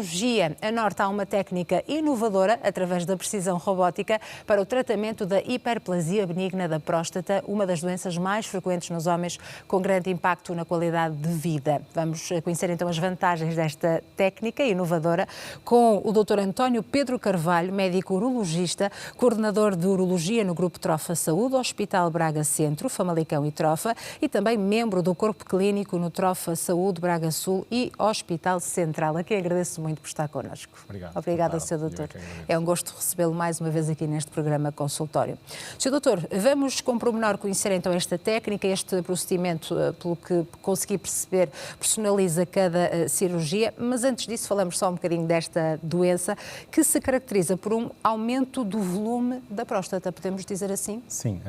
Urologia. A Norte há uma técnica inovadora, através da precisão robótica, para o tratamento da hiperplasia benigna da próstata, uma das doenças mais frequentes nos homens, com grande impacto na qualidade de vida. Vamos conhecer então as vantagens desta técnica inovadora com o Dr. António Pedro Carvalho, médico urologista, coordenador de urologia no Grupo Trofa Saúde, Hospital Braga Centro, Famalicão e Trofa, e também membro do Corpo Clínico no Trofa Saúde Braga Sul e Hospital Central. Aqui agradeço muito por estar connosco. Obrigada, Sr. Doutor. É um gosto recebê-lo mais uma vez aqui neste programa consultório. Sr. Doutor, vamos com pormenor conhecer então esta técnica, este procedimento, pelo que consegui perceber, personaliza cada cirurgia, mas antes disso falamos só um bocadinho desta doença que se caracteriza por um aumento do volume da próstata, podemos dizer assim? Sim,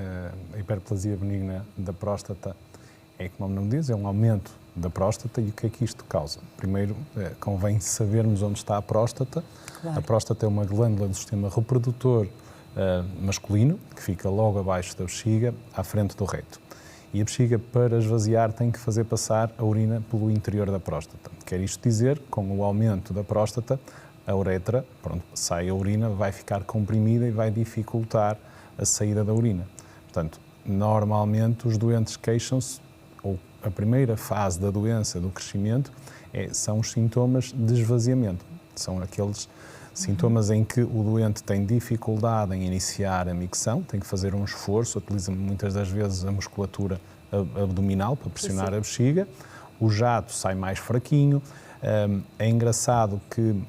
a hiperplasia benigna da próstata é, como o nome diz, é um aumento da próstata. E o que é que isto causa? Primeiro, convém sabermos onde está a próstata. Claro. A próstata é uma glândula do sistema reprodutor masculino, que fica logo abaixo da bexiga, à frente do reto. E a bexiga, para esvaziar, tem que fazer passar a urina pelo interior da próstata. Quer isto dizer, com o aumento da próstata, a uretra, pronto, sai a urina, vai ficar comprimida e vai dificultar a saída da urina. Portanto, normalmente os doentes queixam-se, ou a primeira fase da doença, do crescimento, são os sintomas de esvaziamento. São aqueles sintomas em que o doente tem dificuldade em iniciar a micção, tem que fazer um esforço, utiliza muitas das vezes a musculatura abdominal para pressionar a bexiga, o jato sai mais fraquinho. É engraçado que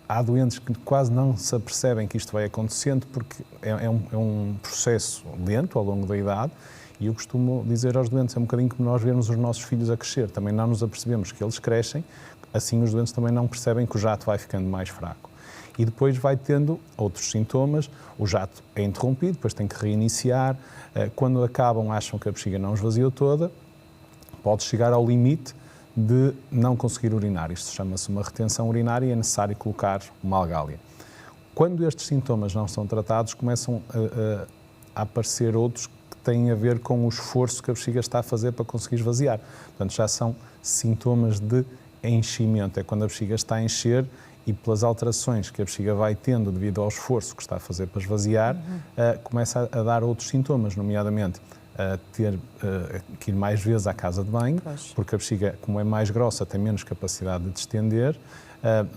há doentes que quase não se apercebem que isto vai acontecendo, porque é um processo lento ao longo da idade. E eu costumo dizer aos doentes, é um bocadinho como nós vermos os nossos filhos a crescer, também não nos apercebemos que eles crescem, assim os doentes também não percebem que o jato vai ficando mais fraco. E depois vai tendo outros sintomas, o jato é interrompido, depois tem que reiniciar, quando acabam acham que a bexiga não esvaziou toda, pode chegar ao limite de não conseguir urinar. Isto chama-se uma retenção urinária e é necessário colocar uma algália. Quando estes sintomas não são tratados, começam a aparecer outros que têm a ver com o esforço que a bexiga está a fazer para conseguir esvaziar. Portanto, já são sintomas de enchimento, é quando a bexiga está a encher e pelas alterações que a bexiga vai tendo devido ao esforço que está a fazer para esvaziar, começa a dar outros sintomas, nomeadamente a ter que ir mais vezes à casa de banho, porque a bexiga, como é mais grossa, tem menos capacidade de distender,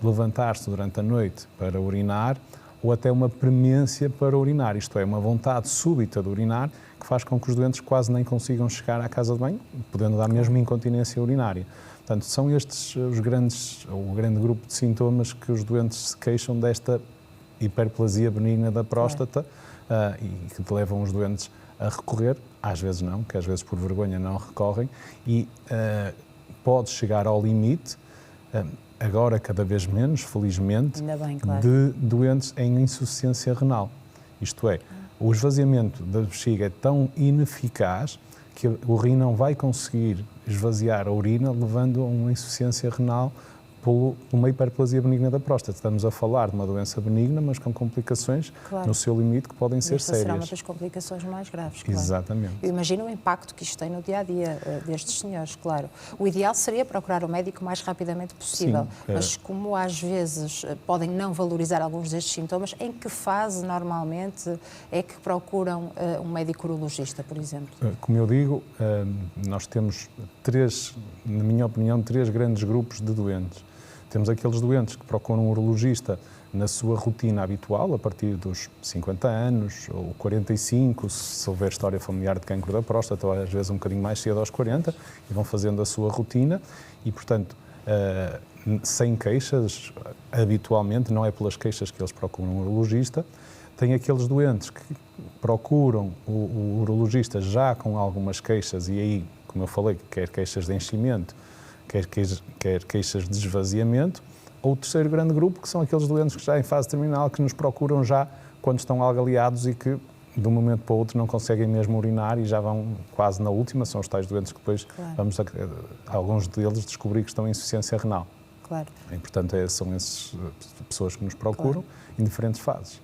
levantar-se durante a noite para urinar, ou até uma premência para urinar, isto é, uma vontade súbita de urinar, que faz com que os doentes quase nem consigam chegar à casa de banho, podendo dar mesmo incontinência urinária. Portanto, são estes o grande grupo de sintomas que os doentes se queixam desta hiperplasia benigna da próstata e que levam os doentes a recorrer, às vezes não, que às vezes por vergonha não recorrem, e pode chegar ao limite, agora cada vez menos, felizmente, de doentes em insuficiência renal. Isto é, o esvaziamento da bexiga é tão ineficaz que o rim não vai conseguir esvaziar a urina, levando a uma insuficiência renal por uma hiperplasia benigna da próstata. Estamos a falar de uma doença benigna, mas com complicações no seu limite que podem ser sérias. Será uma das complicações mais graves, claro. Exatamente. Eu imagino o impacto que isto tem no dia-a-dia destes senhores, claro. O ideal seria procurar o médico o mais rapidamente possível, mas como às vezes podem não valorizar alguns destes sintomas, em que fase normalmente é que procuram um médico urologista, por exemplo? Como eu digo, nós temos na minha opinião, três grandes grupos de doentes. Temos aqueles doentes que procuram um urologista na sua rotina habitual, a partir dos 50 anos ou 45, se houver história familiar de cancro da próstata, ou às vezes um bocadinho mais cedo aos 40, e vão fazendo a sua rotina e, portanto, sem queixas, habitualmente, não é pelas queixas que eles procuram um urologista. Tem aqueles doentes que procuram o urologista já com algumas queixas e aí, como eu falei, quer queixas de enchimento, quer queixas de esvaziamento, ou o terceiro grande grupo, que são aqueles doentes que já em fase terminal, que nos procuram já quando estão algaliados e que de um momento para o outro não conseguem mesmo urinar e já vão quase na última, são os tais doentes que depois vamos alguns deles descobrir que estão em insuficiência renal. Claro. E, portanto, são essas pessoas que nos procuram em diferentes fases.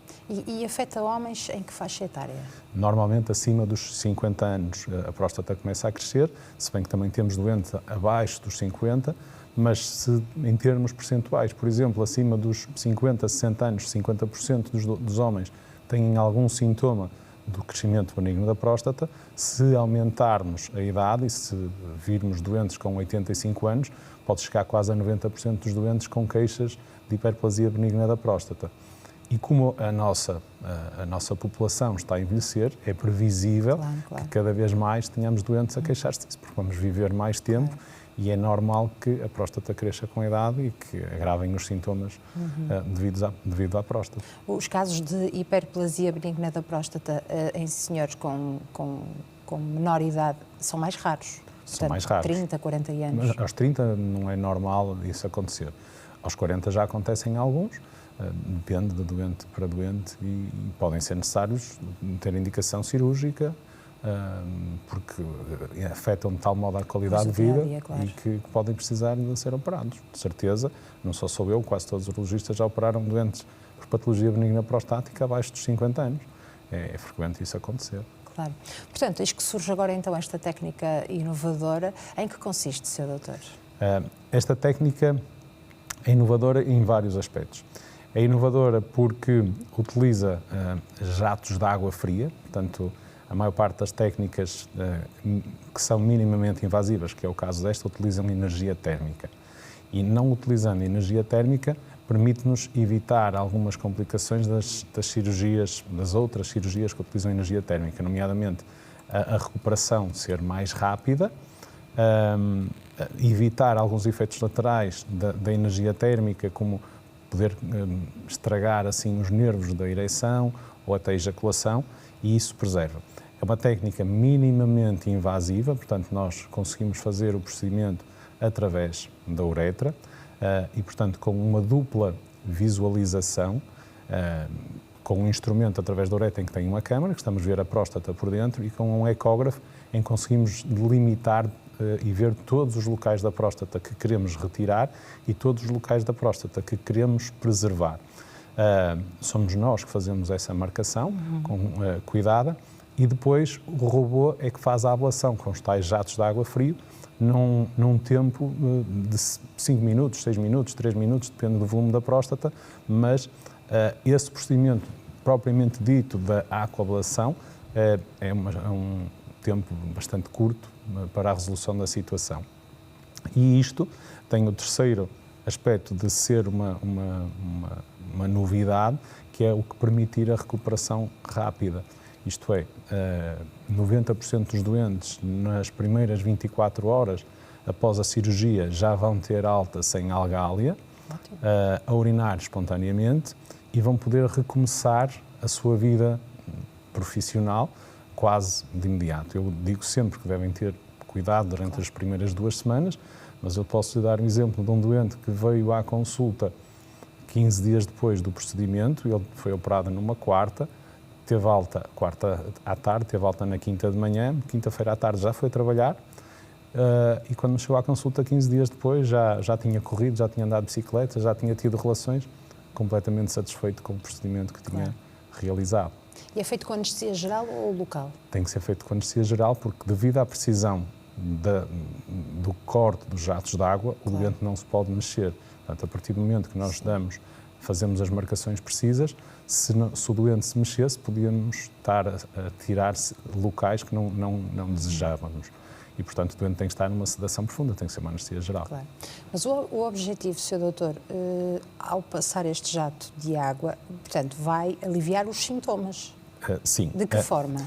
E afeta homens em que faixa etária? Normalmente acima dos 50 anos a próstata começa a crescer, se bem que também temos doentes abaixo dos 50, mas se em termos percentuais, por exemplo, acima dos 50, 60 anos, 50% dos homens têm algum sintoma do crescimento benigno da próstata, se aumentarmos a idade e se virmos doentes com 85 anos, pode chegar quase a 90% dos doentes com queixas de hiperplasia benigna da próstata. E como a nossa população está a envelhecer, é previsível que cada vez mais tenhamos doentes a queixar-se disso, porque vamos viver mais tempo e é normal que a próstata cresça com a idade e que agravem os sintomas devido à próstata. Os casos de hiperplasia benigna da próstata em senhores com menor idade são mais raros? São mais raros. 30, 40 anos? Mas aos 30 não é normal isso acontecer. Aos 40 já acontecem alguns, depende de doente para doente e podem ser necessários ter indicação cirúrgica, porque afetam de tal modo a qualidade de vida e que podem precisar de ser operados. De certeza, não só sou eu, quase todos os urologistas já operaram doentes por patologia benigna prostática abaixo dos 50 anos. É frequente isso acontecer. Claro. Portanto, eis que surge agora então esta técnica inovadora. Em que consiste, Sr. Doutor? Esta técnica é inovadora em vários aspectos. É inovadora porque utiliza jatos de água fria, portanto, a maior parte das técnicas que são minimamente invasivas, que é o caso desta, utilizam energia térmica. E não utilizando energia térmica, permite-nos evitar algumas complicações das cirurgias, das outras cirurgias que utilizam energia térmica, nomeadamente a recuperação ser mais rápida, evitar alguns efeitos laterais da energia térmica, como poder estragar assim os nervos da ereção ou até a ejaculação, e isso preserva. É uma técnica minimamente invasiva, portanto nós conseguimos fazer o procedimento através da uretra e, portanto, com uma dupla visualização, com um instrumento através da uretra em que tem uma câmara, que estamos a ver a próstata por dentro, e com um ecógrafo em que conseguimos delimitar e ver todos os locais da próstata que queremos retirar e todos os locais da próstata que queremos preservar. Somos nós que fazemos essa marcação cuidada e depois o robô é que faz a ablação com os tais jatos de água frio num tempo de 5 minutos, 6 minutos, 3 minutos, depende do volume da próstata, mas esse procedimento propriamente dito da aquablação é um tempo bastante curto para a resolução da situação. E isto tem o terceiro aspecto de ser uma novidade, que é o que permitir a recuperação rápida. Isto é, 90% dos doentes nas primeiras 24 horas após a cirurgia já vão ter alta sem algália, a urinar espontaneamente e vão poder recomeçar a sua vida profissional quase de imediato. Eu digo sempre que devem ter cuidado durante as primeiras 2 semanas, mas eu posso lhe dar um exemplo de um doente que veio à consulta 15 dias depois do procedimento, ele foi operado numa quarta, teve alta quarta à tarde, teve alta na quinta de manhã, quinta-feira à tarde já foi trabalhar e quando chegou à consulta 15 dias depois já tinha corrido, já tinha andado de bicicleta, já tinha tido relações, completamente satisfeito com o procedimento que tinha realizado. E é feito com anestesia geral ou local? Tem que ser feito com anestesia geral porque devido à precisão do corte dos jatos de água, o doente não se pode mexer. Portanto, a partir do momento que nós fazemos as marcações precisas, se o doente se mexesse, podíamos estar a tirar locais que não desejávamos. E, portanto, o doente tem que estar numa sedação profunda, tem que ser uma anestesia geral. Claro. Mas o objetivo, Sr. Doutor, ao passar este jato de água, portanto, vai aliviar os sintomas? Sim. De que forma?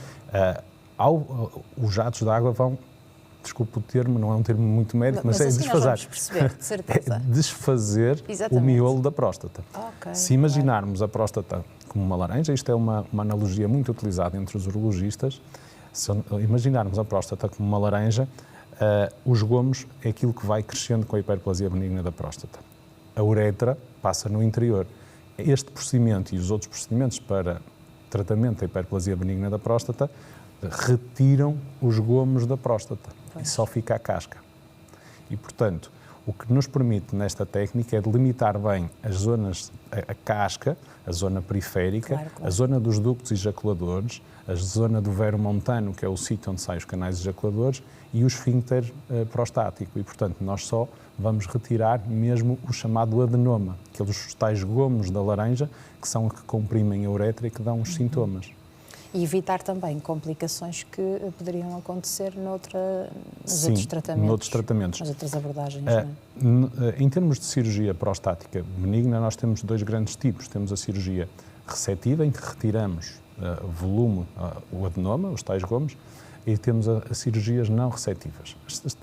Os jatos de água vão, desculpe o termo, não é um termo muito médico, mas é assim desfazer. Nós vamos perceber, de certeza. É desfazer o miolo da próstata. Se imaginarmos a próstata como uma laranja, isto é uma analogia muito utilizada entre os urologistas, se imaginarmos a próstata como uma laranja, os gomos é aquilo que vai crescendo com a hiperplasia benigna da próstata. A uretra passa no interior. Este procedimento e os outros procedimentos para tratamento da hiperplasia benigna da próstata retiram os gomos da próstata e só fica a casca. E, portanto, o que nos permite nesta técnica é delimitar bem as zonas, a casca, a zona periférica, a zona dos ductos ejaculadores, a zona do vero montano, que é o sítio onde saem os canais ejaculadores, e o esfíncter prostático. E, portanto, nós só vamos retirar mesmo o chamado adenoma, aqueles tais gomos da laranja, que são os que comprimem a uretra e que dão os sintomas. E evitar também complicações que poderiam acontecer nos outros tratamentos. Nas outras abordagens, não é? Em termos de cirurgia prostática benigna, nós temos dois grandes tipos. Temos a cirurgia resetiva, em que retiramos volume, o adenoma, os tais gomos, e temos as cirurgias não resetivas.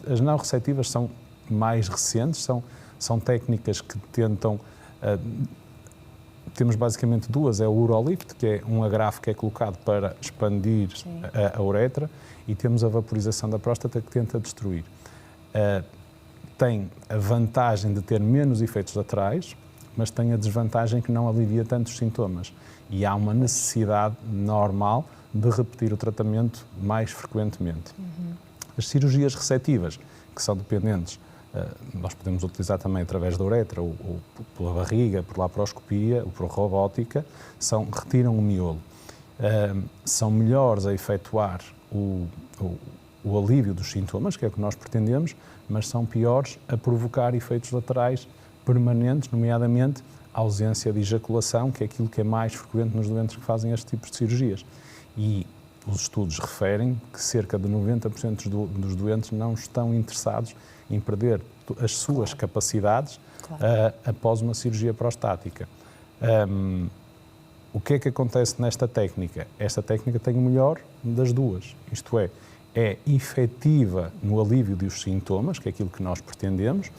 As não resetivas são mais recentes, são técnicas que tentam... Temos basicamente duas, é o urolift, que é um agrafo que é colocado para expandir a uretra, e temos a vaporização da próstata, que tenta destruir. Tem a vantagem de ter menos efeitos laterais, mas tem a desvantagem que não alivia tantos sintomas. E há uma necessidade normal de repetir o tratamento mais frequentemente. As cirurgias resetivas, que são dependentes, nós podemos utilizar também através da uretra, ou pela barriga, por laparoscopia, ou por robótica, retiram o miolo. São melhores a efetuar o alívio dos sintomas, que é o que nós pretendemos, mas são piores a provocar efeitos laterais permanentes, nomeadamente a ausência de ejaculação, que é aquilo que é mais frequente nos doentes que fazem este tipo de cirurgias. E os estudos referem que cerca de 90% dos doentes não estão interessados em perder as suas capacidades após uma cirurgia prostática. O que é que acontece nesta técnica? Esta técnica tem o melhor das duas, isto é efetiva no alívio dos sintomas, que é aquilo que nós pretendemos,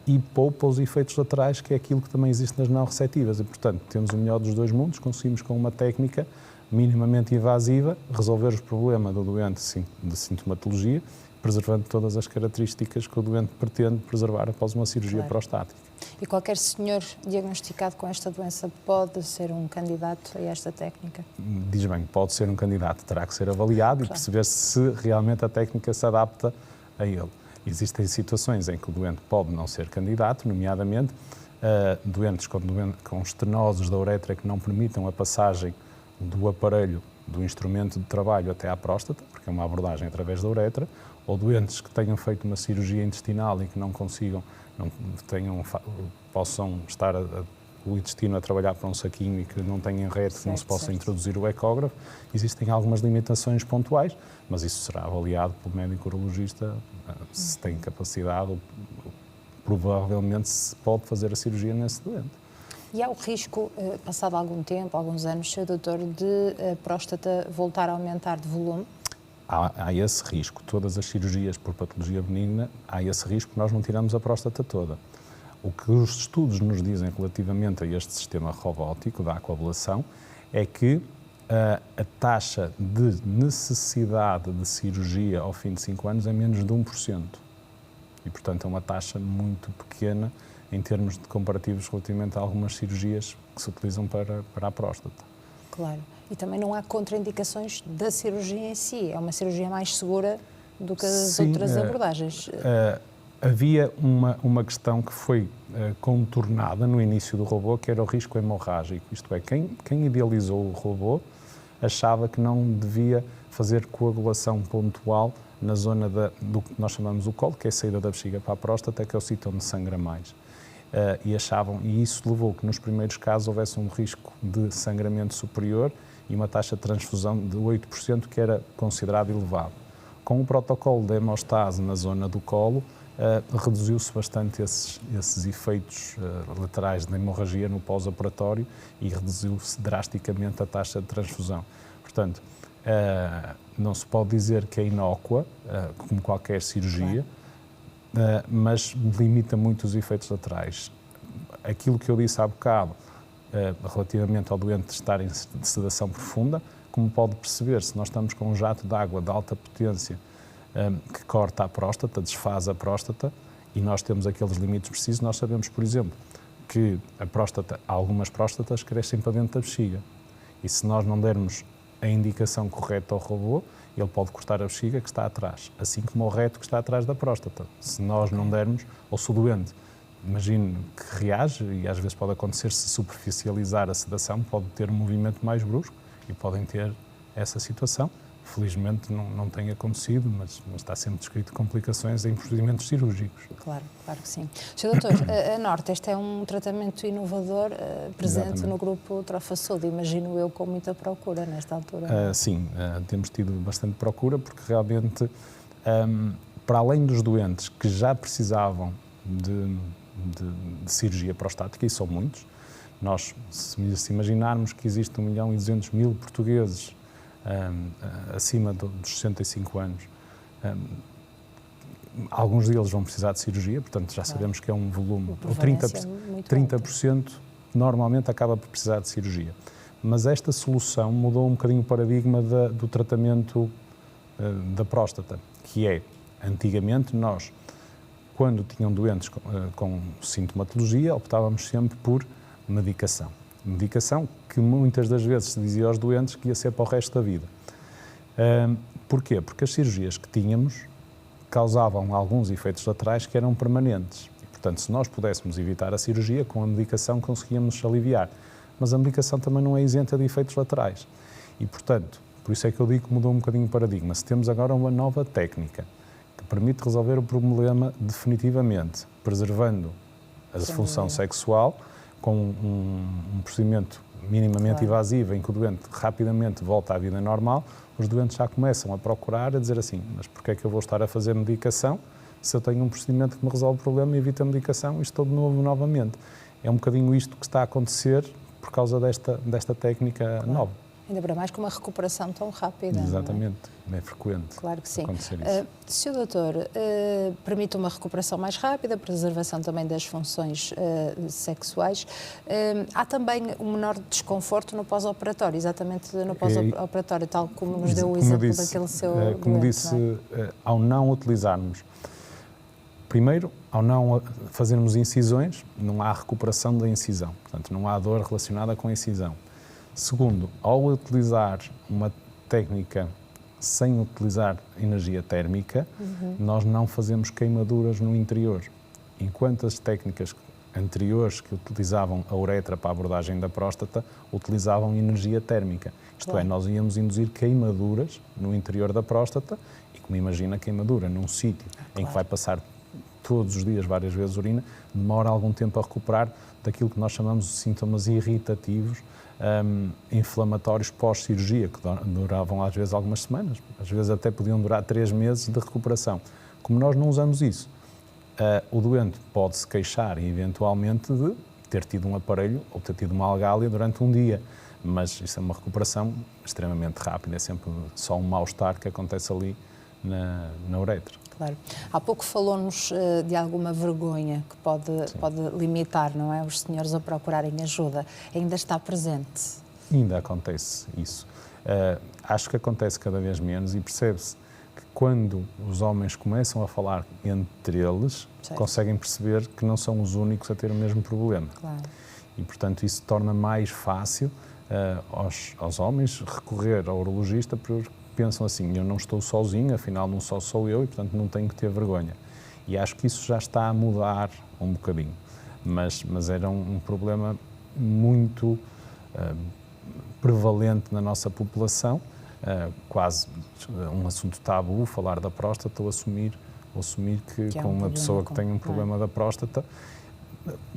e poupa os efeitos laterais, que é aquilo que também existe nas não receptivas. E, portanto, temos o melhor dos dois mundos, conseguimos com uma técnica minimamente invasiva resolver o problema do doente de sintomatologia, preservando todas as características que o doente pretende preservar após uma cirurgia prostática. E qualquer senhor diagnosticado com esta doença pode ser um candidato a esta técnica? Diz bem, pode ser um candidato, terá que ser avaliado e perceber se realmente a técnica se adapta a ele. Existem situações em que o doente pode não ser candidato, nomeadamente doentes com estenoses da uretra que não permitam a passagem do aparelho, do instrumento de trabalho até à próstata, porque é uma abordagem através da uretra, ou doentes que tenham feito uma cirurgia intestinal e que não consigam, possam estar o intestino a trabalhar para um saquinho e que não tenham rede, que não se possa introduzir o ecógrafo. Existem algumas limitações pontuais, mas isso será avaliado pelo médico urologista, se tem capacidade, ou provavelmente se pode fazer a cirurgia nesse doente. E há o risco, passado algum tempo, alguns anos, Sr. Doutor, de a próstata voltar a aumentar de volume? Há esse risco. Todas as cirurgias por patologia benigna, há esse risco que nós não tiramos a próstata toda. O que os estudos nos dizem relativamente a este sistema robótico da aquablação é que a taxa de necessidade de cirurgia ao fim de 5 anos é menos de 1%. E, portanto, é uma taxa muito pequena em termos de comparativos relativamente a algumas cirurgias que se utilizam para a próstata. Claro. E também não há contraindicações da cirurgia em si. É uma cirurgia mais segura do que as outras abordagens. Havia uma questão que foi contornada no início do robô, que era o risco hemorrágico. Isto é, quem idealizou o robô achava que não devia fazer coagulação pontual na zona do que nós chamamos o colo, que é a saída da bexiga para a próstata, que é o sítio onde sangra mais. E isso levou que nos primeiros casos houvesse um risco de sangramento superior e uma taxa de transfusão de 8%, que era considerado elevado. Com o protocolo de hemostase na zona do colo, reduziu-se bastante esses efeitos laterais de hemorragia no pós-operatório e reduziu-se drasticamente a taxa de transfusão. Portanto, não se pode dizer que é inócua, como qualquer cirurgia, mas limita muito os efeitos laterais. Aquilo que eu disse há bocado, relativamente ao doente estar em sedação profunda, como pode perceber, se nós estamos com um jato de água de alta potência que corta a próstata, desfaz a próstata, e nós temos aqueles limites precisos, nós sabemos, por exemplo, que algumas próstatas crescem para dentro da bexiga. E se nós não dermos a indicação correta ao robô, ele pode cortar a bexiga que está atrás, assim como o reto que está atrás da próstata. Se nós não dermos, ou se o doente, imagine que reage, e às vezes pode acontecer, se superficializar a sedação, pode ter um movimento mais brusco e podem ter essa situação. felizmente não tem acontecido, mas está sempre descrito complicações em procedimentos cirúrgicos. Claro, claro que sim. Sr. Doutor, a Norte, este é um tratamento inovador presente Exatamente. no grupo Trofa-Saúde, imagino eu, com muita procura nesta altura. Sim, temos tido bastante procura, porque realmente, para além dos doentes que já precisavam de cirurgia prostática, e são muitos, nós, se imaginarmos que existe 1.200.000 portugueses acima dos 65 anos, alguns deles vão precisar de cirurgia, portanto já sabemos que é um volume, ou 30% normalmente acaba por precisar de cirurgia. Mas esta solução mudou um bocadinho o paradigma do tratamento da próstata, que é, antigamente nós, quando tinham doentes com sintomatologia, optávamos sempre por medicação. Medicação que muitas das vezes se dizia aos doentes que ia ser para o resto da vida. Porquê? Porque as cirurgias que tínhamos causavam alguns efeitos laterais que eram permanentes. E, portanto, se nós pudéssemos evitar a cirurgia, com a medicação conseguíamos aliviar. Mas a medicação também não é isenta de efeitos laterais. E, portanto, por isso é que eu digo que mudou um bocadinho o paradigma. Se temos agora uma nova técnica que permite resolver o problema definitivamente, preservando a disfunção sexual, com um procedimento minimamente invasivo, em que o doente rapidamente volta à vida normal, os doentes já começam a procurar, a dizer assim, mas porquê é que eu vou estar a fazer medicação se eu tenho um procedimento que me resolve o problema e evita a medicação e estou de novo novamente? É um bocadinho isto que está a acontecer por causa desta técnica nova. Ainda para mais com uma recuperação tão rápida. Exatamente, é frequente. Claro que sim. Acontecer isso. Sr. Doutor, permite uma recuperação mais rápida, preservação também das funções sexuais. Há também um menor desconforto no pós-operatório, exatamente no pós-operatório, tal como nos deu o exemplo daquele seu doente. Como disse, ao não utilizarmos, primeiro, ao não fazermos incisões, não há recuperação da incisão, portanto não há dor relacionada com a incisão. Segundo, ao utilizar uma técnica sem utilizar energia térmica, nós não fazemos queimaduras no interior. Enquanto as técnicas anteriores que utilizavam a uretra para a abordagem da próstata utilizavam energia térmica. Isto é, nós íamos induzir queimaduras no interior da próstata e, como imagina, queimadura num sítio em que vai passar todos os dias, várias vezes urina, demora algum tempo a recuperar daquilo que nós chamamos de sintomas irritativos, inflamatórios pós-cirurgia, que duravam às vezes algumas semanas, às vezes até podiam durar 3 meses de recuperação. Como nós não usamos isso, o doente pode se queixar eventualmente de ter tido um aparelho ou ter tido uma algália durante um dia, mas isso é uma recuperação extremamente rápida, é sempre só um mal-estar que acontece ali na uretra. Claro. Há pouco falou-nos de alguma vergonha que pode limitar, não é, os senhores a procurarem ajuda. Ainda está presente? Ainda acontece isso. Acho que acontece cada vez menos e percebe-se que quando os homens começam a falar entre eles, conseguem perceber que não são os únicos a ter o mesmo problema. Claro. E, portanto, isso torna mais fácil aos homens recorrer ao urologista porque pensam assim, eu não estou sozinho, afinal não sou eu e, portanto, não tenho que ter vergonha. E acho que isso já está a mudar um bocadinho, mas era um problema muito prevalente na nossa população, quase um assunto tabu, falar da próstata ou assumir que com uma pessoa que tem um problema da próstata,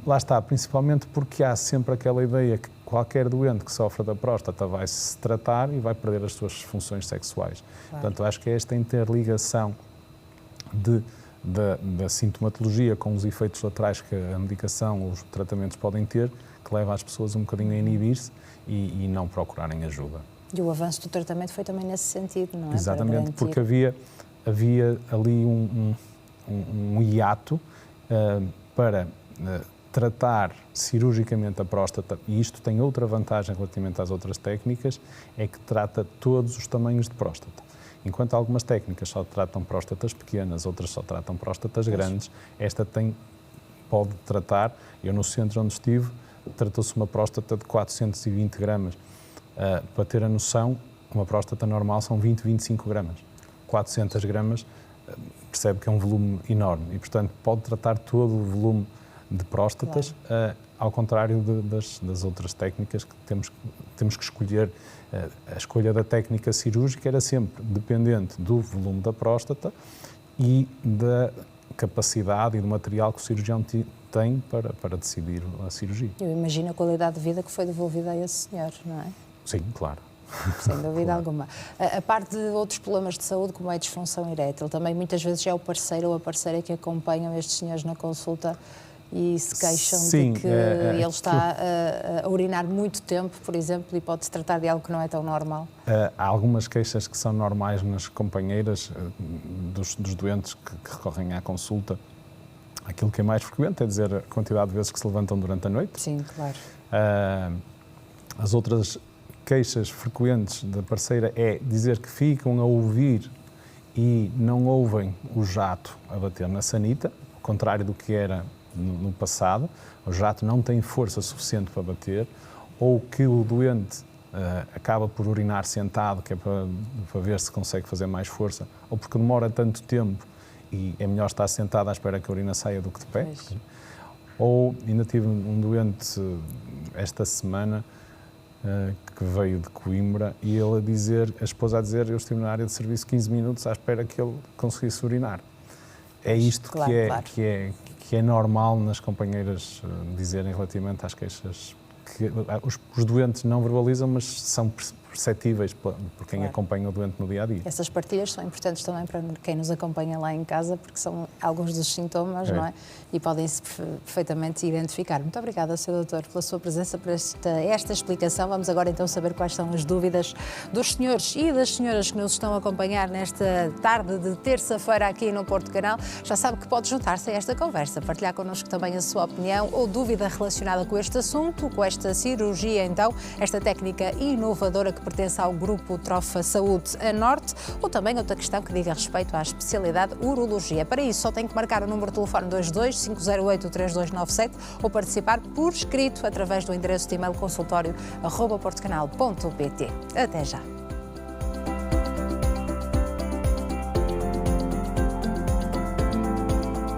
lá está, principalmente porque há sempre aquela ideia que qualquer doente que sofra da próstata vai se tratar e vai perder as suas funções sexuais. Claro. Portanto, acho que é esta interligação da sintomatologia com os efeitos laterais que a medicação ou os tratamentos podem ter, que leva as pessoas um bocadinho a inibir-se e não procurarem ajuda. E o avanço do tratamento foi também nesse sentido, não é? Exatamente, porque havia ali um hiato para tratar cirurgicamente a próstata, e isto tem outra vantagem relativamente às outras técnicas, é que trata todos os tamanhos de próstata. Enquanto algumas técnicas só tratam próstatas pequenas, outras só tratam próstatas grandes, esta pode tratar, eu no centro onde estive, tratou-se uma próstata de 420 gramas. Para ter a noção, uma próstata normal são 20-25 gramas. 400 gramas, percebe que é um volume enorme e, portanto, pode tratar todo o volume de próstatas, ao contrário das outras técnicas que temos que escolher. A escolha da técnica cirúrgica era sempre dependente do volume da próstata e da capacidade e do material que o cirurgião tem para decidir a cirurgia. Eu imagino a qualidade de vida que foi devolvida a esse senhor, não é? Sim, claro. Sem dúvida Claro. alguma. A parte de outros problemas de saúde, como é a disfunção erétil, também muitas vezes é o parceiro ou a parceira que acompanham estes senhores na consulta e se queixam Sim, de que ele está a urinar muito tempo, por exemplo, e pode-se tratar de algo que não é tão normal. Há algumas queixas que são normais nas companheiras dos doentes que recorrem à consulta. Aquilo que é mais frequente é dizer a quantidade de vezes que se levantam durante a noite. Sim, claro. As outras queixas frequentes da parceira é dizer que ficam a ouvir e não ouvem o jato a bater na sanita, ao contrário do que era no passado. O jato não tem força suficiente para bater, ou que o doente acaba por urinar sentado, que é para ver se consegue fazer mais força, ou porque demora tanto tempo e é melhor estar sentado à espera que a urina saia do que de pé. Ou ainda tive um doente esta semana que veio de Coimbra e a esposa a dizer: eu estive na área de serviço 15 minutos à espera que ele conseguisse urinar. É isto Claro, claro. que é normal nas companheiras dizerem relativamente às queixas que os doentes não verbalizam, mas são perceptíveis por quem Claro. acompanha o doente no dia-a-dia. Essas partilhas são importantes também para quem nos acompanha lá em casa, porque são alguns dos sintomas, não é? E podem-se perfeitamente identificar. Muito obrigada, Sr. Doutor, pela sua presença, por esta explicação. Vamos agora então saber quais são as dúvidas dos senhores e das senhoras que nos estão a acompanhar nesta tarde de terça-feira aqui no Porto Canal. Já sabe que pode juntar-se a esta conversa, partilhar connosco também a sua opinião ou dúvida relacionada com este assunto, com esta cirurgia, então, esta técnica inovadora que pertence ao grupo Trofa Saúde a Norte, ou também outra questão que diga respeito à especialidade urologia. Para isso, só tem que marcar o número de telefone 22 508 3297 ou participar por escrito através do endereço de e-mail consultório@portocanal.pt. Até já.